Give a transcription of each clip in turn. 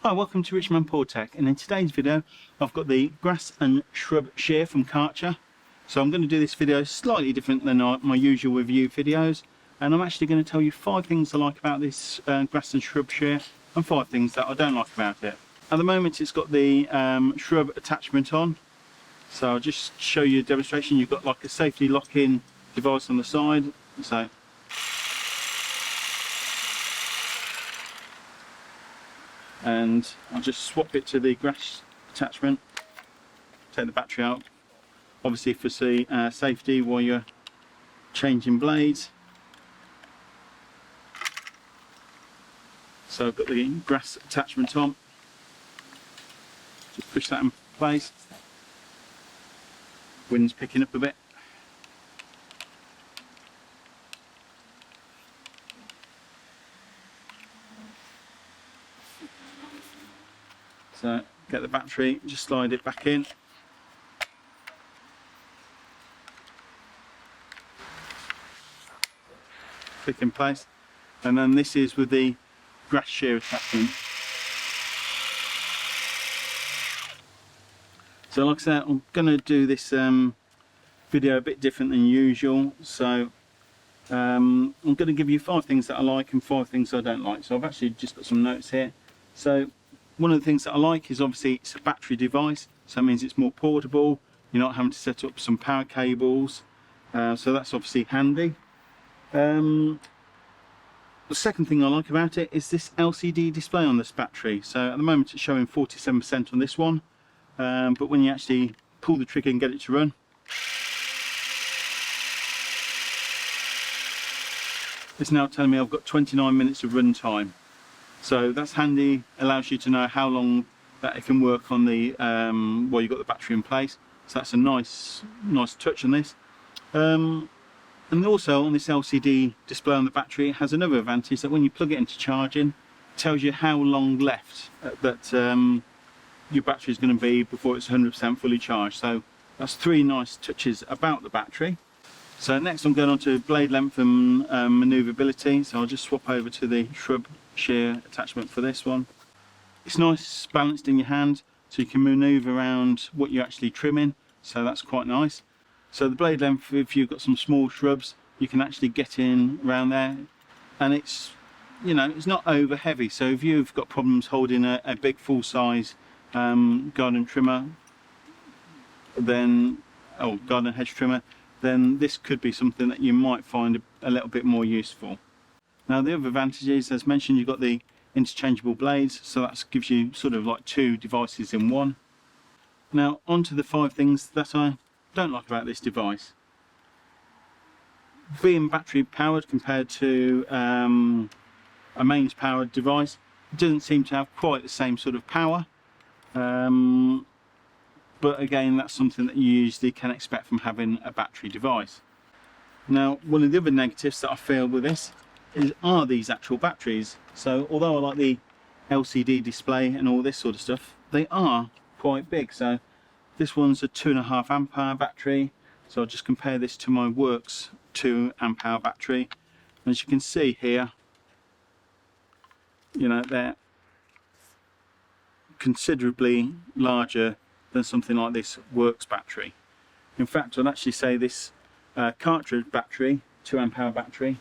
Hi, welcome to Richmond Paul Tech, and in today's video I've got the grass and shrub shear from Karcher. So I'm going to do this video slightly different than my usual review videos, and I'm actually going to tell you 5 things I like about this grass and shrub shear and 5 things that I don't like about it. At the moment it's got the shrub attachment on, so I'll just show you a demonstration. You've got like a safety lock-in device on the side, so and I'll just swap it to the grass attachment, take the battery out, obviously for safety while you're changing blades. So I've got the grass attachment on, just push that in place. Wind's picking up a bit. So get the battery, just slide it back in. Click in place. And then this is with the grass shear attachment. So like I said, I'm going to do this video a bit different than usual. So I'm going to give you 5 things that I like and 5 things I don't like. So I've actually just got some notes here. So one of the things that I like is obviously it's a battery device, so that means it's more portable. You're not having to set up some power cables, so that's obviously handy. The second thing I like about it is this LCD display on this battery. So at the moment it's showing 47% on this one, but when you actually pull the trigger and get it to run, it's now telling me I've got 29 minutes of run time. So that's handy, allows you to know how long that it can work on the while you've got the battery in place. So that's a nice touch on this. And also on this LCD display on the battery, it has another advantage that when you plug it into charging, it tells you how long left that your battery is going to be before it's 100% fully charged. So that's 3 nice touches about the battery. So next I'm going on to blade length and manoeuvrability. So I'll just swap over to the Shrub Shear attachment for this one. It's nice, balanced in your hand, so you can manoeuvre around what you're actually trimming, so that's quite nice. So the blade length, if you've got some small shrubs, you can actually get in around there, and it's, you know, it's not over heavy. So if you've got problems holding a big full size garden trimmer, then garden hedge trimmer, then this could be something that you might find a little bit more useful. Now the other advantage is, as mentioned, you've got the interchangeable blades, so that gives you sort of like 2 devices in one. Now on to the 5 things that I don't like about this device. Being battery powered compared to a mains powered device, it doesn't seem to have quite the same sort of power. But again, that's something that you usually can expect from having a battery device. Now one of the other negatives that I feel with this are these actual batteries. So although I like the LCD display and all this sort of stuff, they are quite big. So this one's a 2.5 amp hour battery, so I'll just compare this to my Works 2 amp hour battery. And as you can see here, you know, they're considerably larger than something like this Works battery. In fact, I'd actually say this Karcher battery, 2 amp hour battery,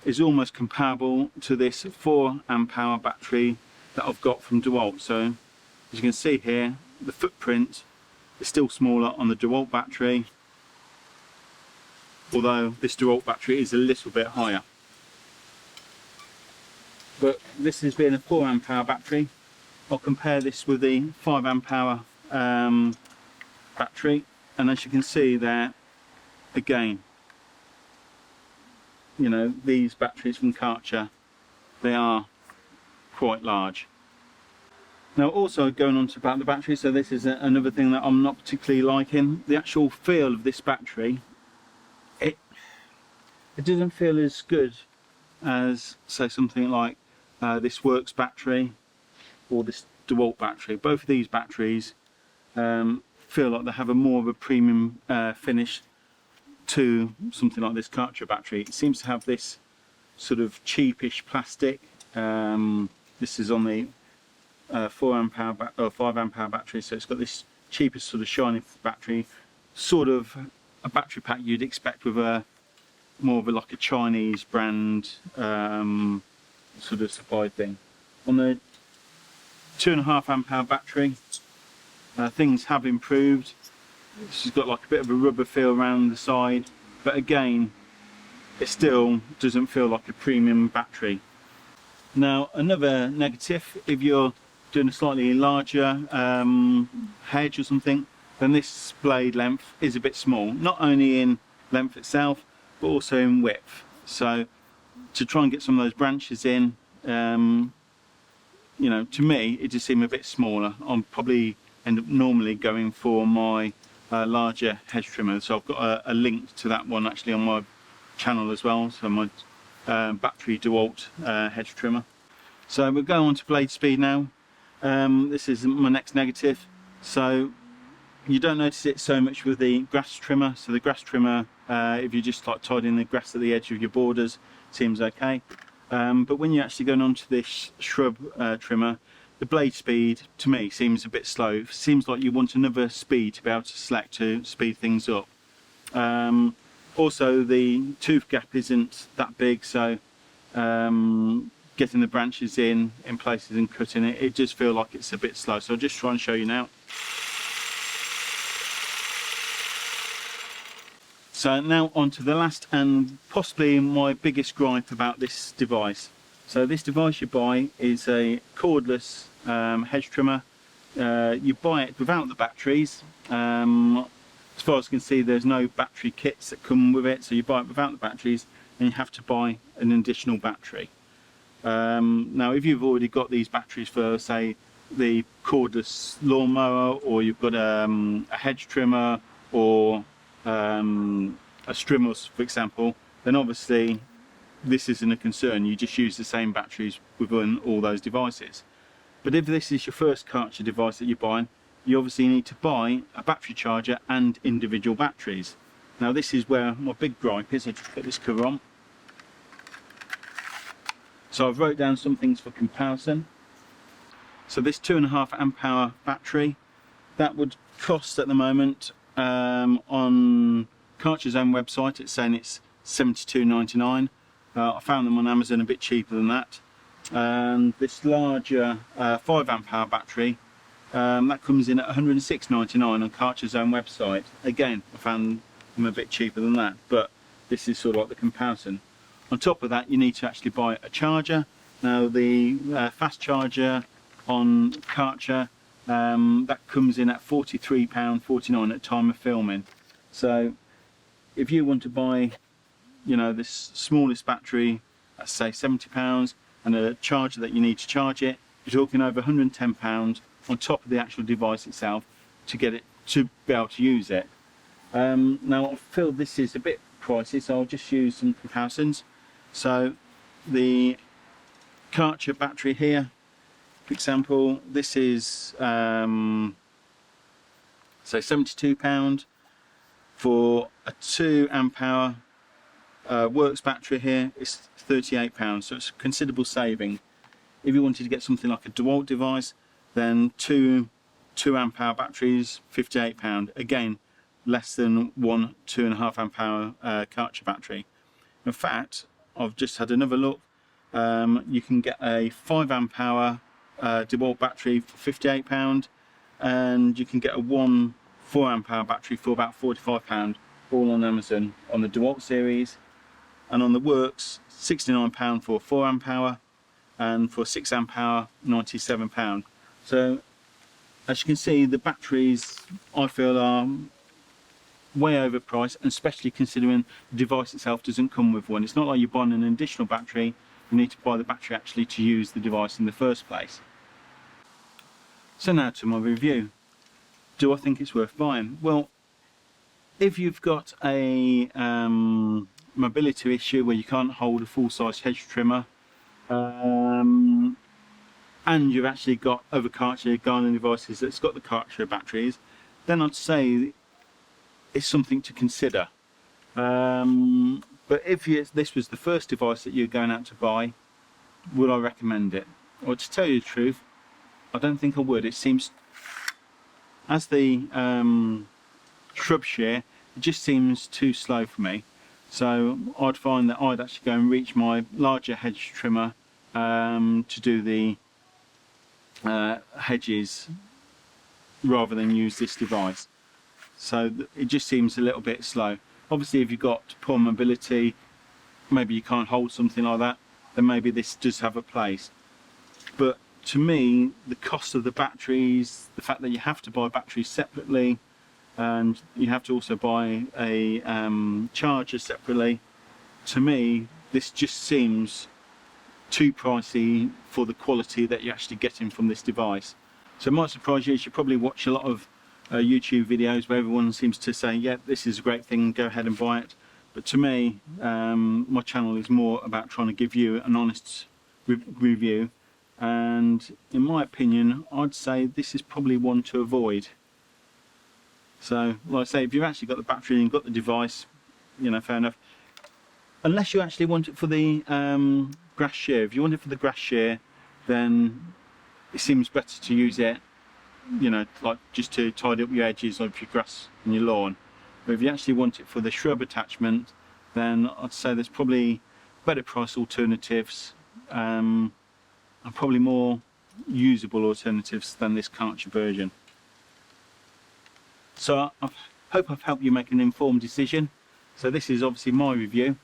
is almost comparable to this 4 amp hour battery that I've got from DeWalt. So as you can see here, the footprint is still smaller on the DeWalt battery, although this DeWalt battery is a little bit higher. But this is being a 4 amp hour battery. I'll compare this with the 5 amp hour battery, and as you can see there, again, you know, these batteries from Karcher, they are quite large. Now also going on to about the battery, so this is another thing that I'm not particularly liking. The actual feel of this battery, it doesn't feel as good as, say, something like this Works battery or this DeWalt battery. Both of these batteries feel like they have a more of a premium finish to something like this Karcher battery. It seems to have this sort of cheapish plastic. This is on the 4 amp hour or 5 amp hour battery, so it's got this cheapest sort of shiny battery, sort of a battery pack you'd expect with a more of a like a Chinese brand sort of supplied thing. On the 2.5 amp hour battery, things have improved. She's got like a bit of a rubber feel around the side, but again, it still doesn't feel like a premium battery. Now, another negative, if you're doing a slightly larger hedge or something, then this blade length is a bit small, not only in length itself, but also in width. So to try and get some of those branches in, you know, to me, it just seemed a bit smaller. I'm probably end up normally going for my larger hedge trimmer. So I've got a link to that one actually on my channel as well. So my battery DeWalt hedge trimmer. So we're going on to blade speed now. This is my next negative. So you don't notice it so much with the grass trimmer. So the grass trimmer, if you just like tidying the grass at the edge of your borders, seems okay. But when you're actually going on to this shrub trimmer, the blade speed to me seems a bit slow. It seems like you want another speed to be able to select to speed things up. Also, the tooth gap isn't that big, so getting the branches in places and cutting it, it just feels like it's a bit slow. So I'll just try and show you now. So now on to the last and possibly my biggest gripe about this device. So this device you buy is a cordless hedge trimmer. You buy it without the batteries. As far as I can see, there's no battery kits that come with it, so you buy it without the batteries and you have to buy an additional battery. Now if you've already got these batteries for, say, the cordless lawnmower, or you've got a hedge trimmer, or a Strimmus, for example, then obviously this isn't a concern. You just use the same batteries within all those devices. But if this is your first Karcher device that you're buying, you obviously need to buy a battery charger and individual batteries. Now this is where my big gripe is. I'll just put this cover on. So I've wrote down some things for comparison. So this 2.5 amp hour battery, that would cost at the moment on Karcher's own website, it's saying it's $72.99. I found them on Amazon a bit cheaper than that. And this larger 5 amp hour battery, that comes in at $106.99 on Karcher's own website. Again, I found them a bit cheaper than that, but this is sort of like the comparison. On top of that, you need to actually buy a charger. Now the fast charger on Karcher, that comes in at £43.49 at time of filming. So if you want to buy, you know, this smallest battery, let's say £70, and a charger that you need to charge it, you're talking over £110 on top of the actual device itself to get it to be able to use it. Now I feel this is a bit pricey, so I'll just use some comparisons. So the Karcher battery here, for example, this is say £72 for a 2 amp hour works battery. Here it's £38, so it's a considerable saving. If you wanted to get something like a DeWalt device, then two 2 amp hour batteries, £58. Again, less than one 2.5 amp hour Karcher battery. In fact, I've just had another look. You can get a 5 amp hour DeWalt battery for £58, and you can get a 4 amp hour battery for about £45, all on Amazon on the DeWalt series. And on the works, £69 for 4 amp hour, and for 6 amp hour, £97. So as you can see, the batteries I feel are way overpriced, and especially considering the device itself doesn't come with one. It's not like you're buying an additional battery. You need to buy the battery actually to use the device in the first place. So now to my review. Do I think it's worth buying? Well, if you've got a mobility issue where you can't hold a full-size hedge trimmer, and you've actually got other Karcher gardening devices that's got the Karcher batteries, then I'd say it's something to consider. But if this was the first device that you're going out to buy, would I recommend it? Well, to tell you the truth, I don't think I would. It seems, as the Shrub Shear, it just seems too slow for me. So I'd find that I'd actually go and reach my larger hedge trimmer to do the hedges rather than use this device. So it just seems a little bit slow. Obviously if you've got poor mobility, maybe you can't hold something like that, then maybe this does have a place. But to me, the cost of the batteries, the fact that you have to buy batteries separately, and you have to also buy a charger separately, to me this just seems too pricey for the quality that you're actually getting from this device. So it might surprise you. You should probably watch a lot of YouTube videos where everyone seems to say, yeah, this is a great thing, go ahead and buy it. But to me, my channel is more about trying to give you an honest review, and in my opinion, I'd say this is probably one to avoid. So like I say, if you've actually got the battery and you've got the device, you know, fair enough. Unless you actually want it for the grass shear. If you want it for the grass shear, then it seems better to use it, you know, like just to tidy up your edges of your grass and your lawn. But if you actually want it for the shrub attachment, then I'd say there's probably better price alternatives and probably more usable alternatives than this Karcher version. So I hope I've helped you make an informed decision. So this is obviously my review.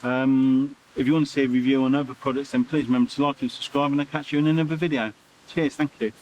If you want to see a review on other products, then please remember to like and subscribe, and I'll catch you in another video. Cheers, thank you.